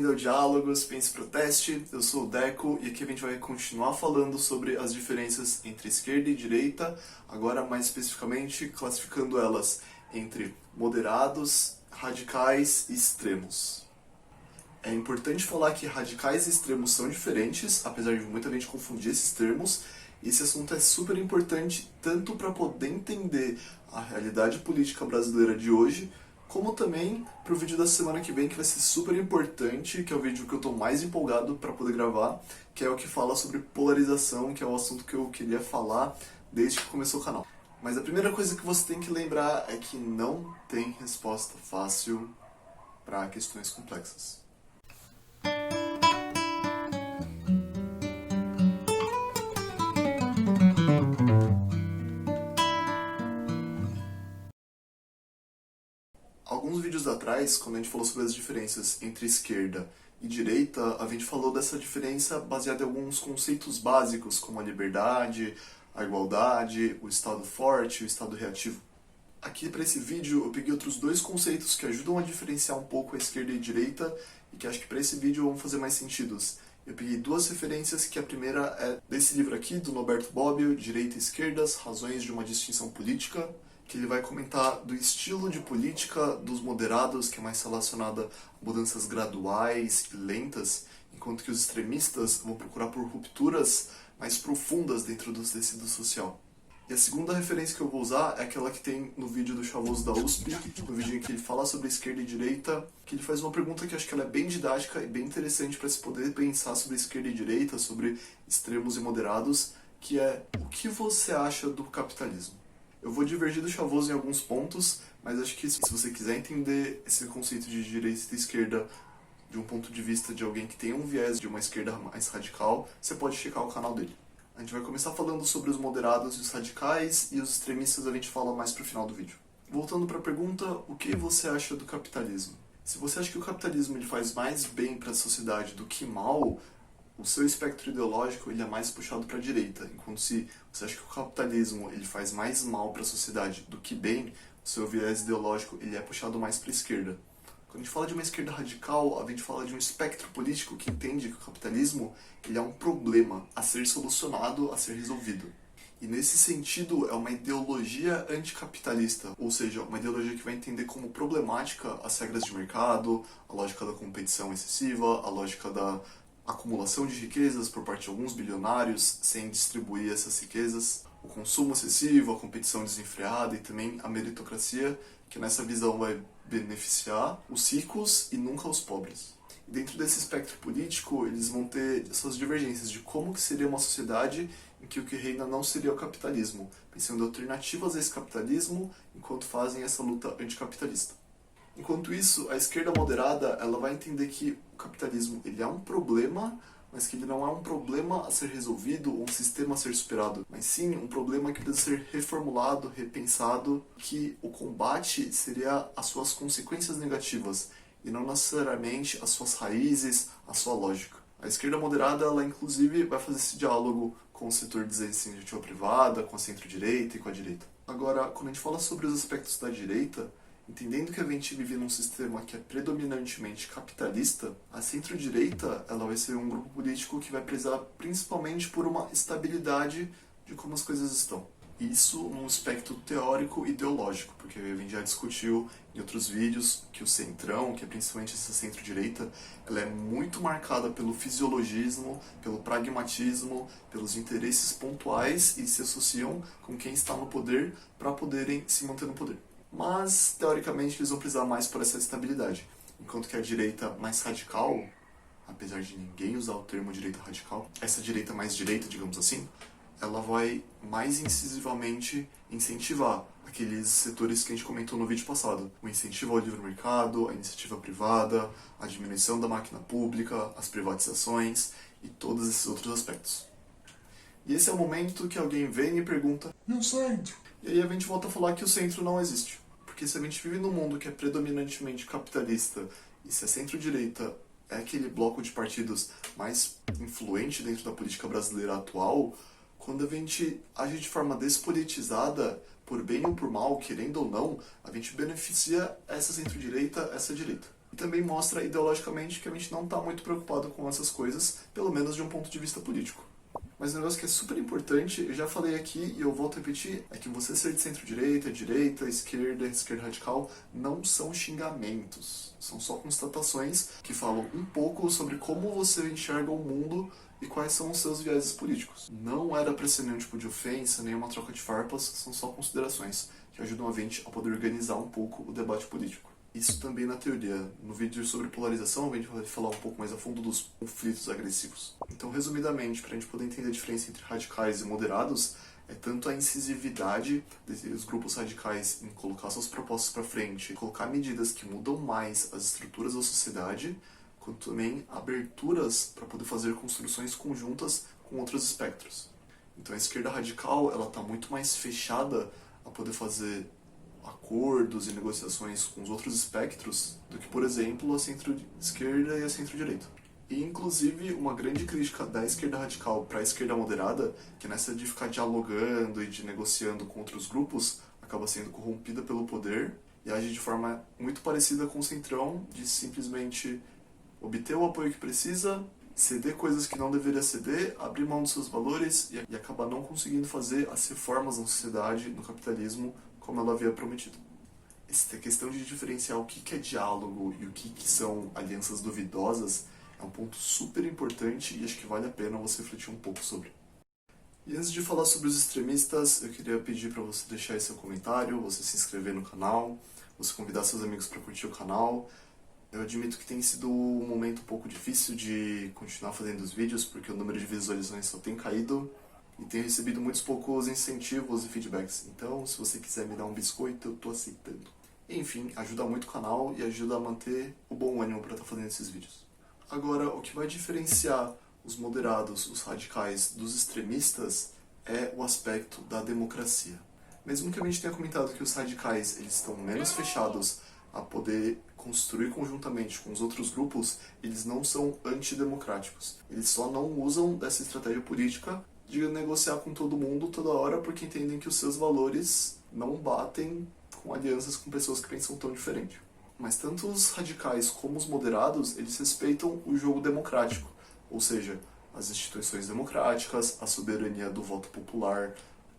bem-vindo ao Diálogos, Pense e Proteste. Eu sou o Deco e aqui a gente vai continuar falando sobre as diferenças entre esquerda e direita, agora mais especificamente classificando elas entre moderados, radicais e extremos. É importante falar que radicais e extremos são diferentes, apesar de muita gente confundir esses termos. Esse assunto é super importante tanto para poder entender a realidade política brasileira de hoje, como também para o vídeo da semana que vem, que vai ser super importante, que é o vídeo que eu estou mais empolgado para poder gravar, que é o que fala sobre polarização, que é o assunto que eu queria falar desde que começou o canal. Mas a primeira coisa que você tem que lembrar é que não tem resposta fácil para questões complexas. Alguns vídeos atrás, quando a gente falou sobre as diferenças entre esquerda e direita, a gente falou dessa diferença baseada em alguns conceitos básicos, como a liberdade, a igualdade, o Estado forte e o Estado reativo. Aqui para esse vídeo eu peguei outros dois conceitos que ajudam a diferenciar um pouco a esquerda e a direita e que acho que para esse vídeo vão fazer mais sentido. Eu peguei duas referências, que a primeira é desse livro aqui, do Norberto Bobbio, Direita e Esquerdas, Razões de uma Distinção Política, que ele vai comentar do estilo de política dos moderados, que é mais relacionada a mudanças graduais e lentas, enquanto que os extremistas vão procurar por rupturas mais profundas dentro do tecido social. E a segunda referência que eu vou usar é aquela que tem no vídeo do Chavoso da USP, no vídeo em que ele fala sobre esquerda e direita, que ele faz uma pergunta que acho que ela é bem didática e bem interessante para se poder pensar sobre esquerda e direita, sobre extremos e moderados, que é: o que você acha do capitalismo? Eu vou divergir do Chavoso em alguns pontos, mas acho que se você quiser entender esse conceito de direita e esquerda de um ponto de vista de alguém que tem um viés de uma esquerda mais radical, você pode checar o canal dele. A gente vai começar falando sobre os moderados e os radicais, e os extremistas a gente fala mais pro final do vídeo. Voltando para a pergunta, o que você acha do capitalismo? Se você acha que o capitalismo ele faz mais bem para a sociedade do que mal, o seu espectro ideológico ele é mais puxado para a direita, enquanto se você acha que o capitalismo ele faz mais mal para a sociedade do que bem, o seu viés ideológico ele é puxado mais para a esquerda. Quando a gente fala de uma esquerda radical, a gente fala de um espectro político que entende que o capitalismo ele é um problema a ser solucionado, a ser resolvido. E nesse sentido é uma ideologia anticapitalista, ou seja, uma ideologia que vai entender como problemática as regras de mercado, a lógica da competição excessiva, a lógica da acumulação de riquezas por parte de alguns bilionários sem distribuir essas riquezas, o consumo excessivo, a competição desenfreada e também a meritocracia, que nessa visão vai beneficiar os ricos e nunca os pobres. E dentro desse espectro político, eles vão ter suas divergências de como que seria uma sociedade em que o que reina não seria o capitalismo, pensando em alternativas a esse capitalismo enquanto fazem essa luta anticapitalista. Enquanto isso, a esquerda moderada ela vai entender que o capitalismo ele é um problema, mas que ele não é um problema a ser resolvido ou um sistema a ser superado, mas sim um problema que precisa ser reformulado, repensado, que o combate seria as suas consequências negativas e não necessariamente as suas raízes, a sua lógica. A esquerda moderada, ela inclusive vai fazer esse diálogo com o setor de iniciativa privada, com a centro-direita e com a direita. Agora, quando a gente fala sobre os aspectos da direita, entendendo que a gente vive num sistema que é predominantemente capitalista, a centro-direita ela vai ser um grupo político que vai prezar principalmente por uma estabilidade de como as coisas estão. Isso num aspecto teórico e ideológico, porque a gente já discutiu em outros vídeos que o centrão, que é principalmente essa centro-direita, ela é muito marcada pelo fisiologismo, pelo pragmatismo, pelos interesses pontuais e se associam com quem está no poder para poderem se manter no poder. Mas, teoricamente, eles vão precisar mais por essa estabilidade. Enquanto que a direita mais radical, apesar de ninguém usar o termo direita radical, essa direita mais direita, digamos assim, ela vai mais incisivamente incentivar aqueles setores que a gente comentou no vídeo passado. O incentivo ao livre mercado, a iniciativa privada, a diminuição da máquina pública, as privatizações e todos esses outros aspectos. E esse é o momento que alguém vem e pergunta: e o centro? E aí a gente volta a falar que o centro não existe. Porque se a gente vive num mundo que é predominantemente capitalista, e se a centro-direita é aquele bloco de partidos mais influente dentro da política brasileira atual, quando a gente age de forma despolitizada, por bem ou por mal, querendo ou não, a gente beneficia essa centro-direita, essa direita. E também mostra ideologicamente que a gente não está muito preocupado com essas coisas, pelo menos de um ponto de vista político. Mas um negócio que é super importante, eu já falei aqui e eu volto a repetir, é que você ser de centro-direita, direita, esquerda radical, não são xingamentos. São só constatações que falam um pouco sobre como você enxerga o mundo e quais são os seus vieses políticos. Não era para ser nenhum tipo de ofensa, nem uma troca de farpas, são só considerações que ajudam a gente a poder organizar um pouco o debate político. Isso também na teoria. No vídeo sobre polarização, a gente vai falar um pouco mais a fundo dos conflitos agressivos. Então, resumidamente, para a gente poder entender a diferença entre radicais e moderados, é tanto a incisividade dos grupos radicais em colocar suas propostas para frente, colocar medidas que mudam mais as estruturas da sociedade, quanto também aberturas para poder fazer construções conjuntas com outros espectros. Então, a esquerda radical ela está muito mais fechada a poder fazer acordos e negociações com os outros espectros do que, por exemplo, a centro-esquerda e a centro-direita. E, inclusive, uma grande crítica da esquerda radical para a esquerda moderada, que nessa de ficar dialogando e de negociando com outros grupos, acaba sendo corrompida pelo poder e age de forma muito parecida com o centrão, de simplesmente obter o apoio que precisa, ceder coisas que não deveria ceder, abrir mão dos seus valores e acabar não conseguindo fazer as reformas na sociedade, no capitalismo, como ela havia prometido. Essa questão de diferenciar o que é diálogo e o que são alianças duvidosas é um ponto super importante e acho que vale a pena você refletir um pouco sobre. E antes de falar sobre os extremistas, eu queria pedir para você deixar aí seu comentário, você se inscrever no canal, você convidar seus amigos para curtir o canal. Eu admito que tem sido um momento um pouco difícil de continuar fazendo os vídeos, porque o número de visualizações só tem caído e tenho recebido muitos poucos incentivos e feedbacks. Então, se você quiser me dar um biscoito, eu tô aceitando. Enfim, ajuda muito o canal e ajuda a manter o bom ânimo para estar fazendo esses vídeos. Agora, o que vai diferenciar os moderados, os radicais, dos extremistas é o aspecto da democracia. Mesmo que a gente tenha comentado que os radicais eles estão menos fechados a poder construir conjuntamente com os outros grupos, eles não são antidemocráticos. Eles só não usam dessa estratégia política de negociar com todo mundo toda hora porque entendem que os seus valores não batem com alianças com pessoas que pensam tão diferente. Mas tanto os radicais como os moderados, eles respeitam o jogo democrático, ou seja, as instituições democráticas, a soberania do voto popular,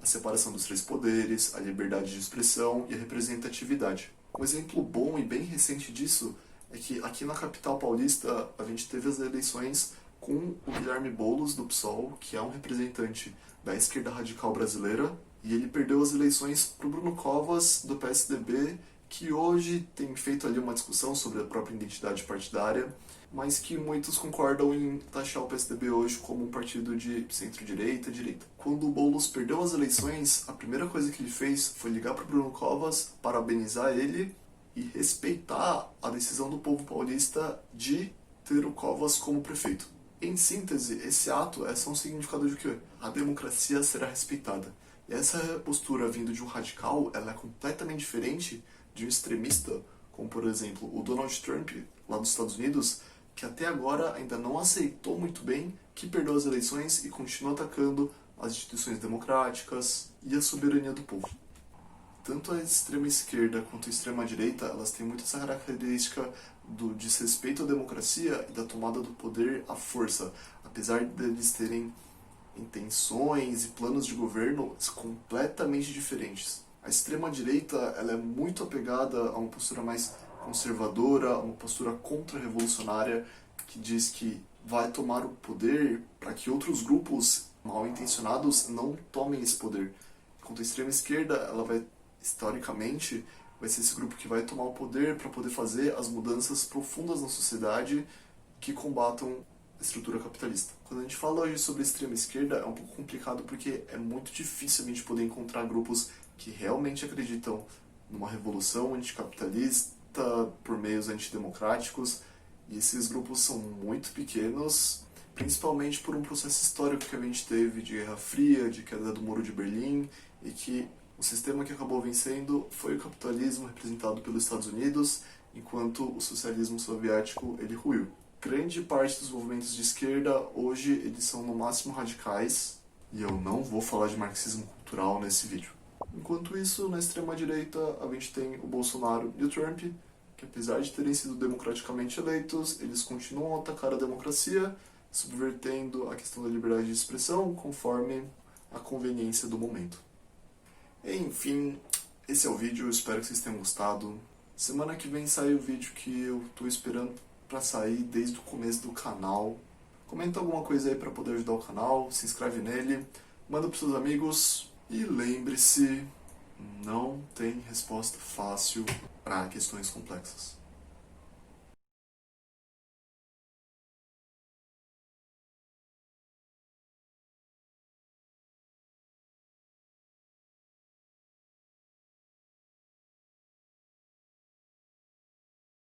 a separação dos três poderes, a liberdade de expressão e a representatividade. Um exemplo bom e bem recente disso é que aqui na capital paulista a gente teve as eleições com o Guilherme Boulos, do PSOL, que é um representante da esquerda radical brasileira, e ele perdeu as eleições para o Bruno Covas, do PSDB, que hoje tem feito ali uma discussão sobre a própria identidade partidária, mas que muitos concordam em taxar o PSDB hoje como um partido de centro-direita, direita. Quando o Boulos perdeu as eleições, a primeira coisa que ele fez foi ligar para o Bruno Covas, parabenizar ele e respeitar a decisão do povo paulista de ter o Covas como prefeito. Em síntese, esse ato é só um significado de que a democracia será respeitada. E essa postura vindo de um radical, ela é completamente diferente de um extremista, como por exemplo o Donald Trump, lá dos Estados Unidos, que até agora ainda não aceitou muito bem que perdeu as eleições e continua atacando as instituições democráticas e a soberania do povo. Tanto a extrema esquerda quanto a extrema direita, elas têm muito essa característica do desrespeito à democracia e da tomada do poder à força, apesar deles terem intenções e planos de governo completamente diferentes. A extrema-direita ela é muito apegada a uma postura mais conservadora, a uma postura contra-revolucionária, que diz que vai tomar o poder para que outros grupos mal intencionados não tomem esse poder. Enquanto a extrema-esquerda, ela vai, historicamente, vai ser esse grupo que vai tomar o poder para poder fazer as mudanças profundas na sociedade que combatam a estrutura capitalista. Quando a gente fala hoje sobre a extrema-esquerda, é um pouco complicado porque é muito difícil a gente poder encontrar grupos que realmente acreditam numa revolução anticapitalista por meios antidemocráticos, e esses grupos são muito pequenos, principalmente por um processo histórico que a gente teve de Guerra Fria, de queda do Muro de Berlim, e que o sistema que acabou vencendo foi o capitalismo representado pelos Estados Unidos, enquanto o socialismo soviético ele ruiu. Grande parte dos movimentos de esquerda hoje eles são no máximo radicais, e eu não vou falar de marxismo cultural nesse vídeo. Enquanto isso, na extrema-direita, a gente tem o Bolsonaro e o Trump, que apesar de terem sido democraticamente eleitos, eles continuam a atacar a democracia, subvertendo a questão da liberdade de expressão conforme a conveniência do momento. Enfim, esse é o vídeo, eu espero que vocês tenham gostado. Semana que vem sai o vídeo que eu tô esperando pra sair desde o começo do canal. Comenta alguma coisa aí pra poder ajudar o canal, se inscreve nele, manda pros seus amigos e lembre-se, não tem resposta fácil para questões complexas.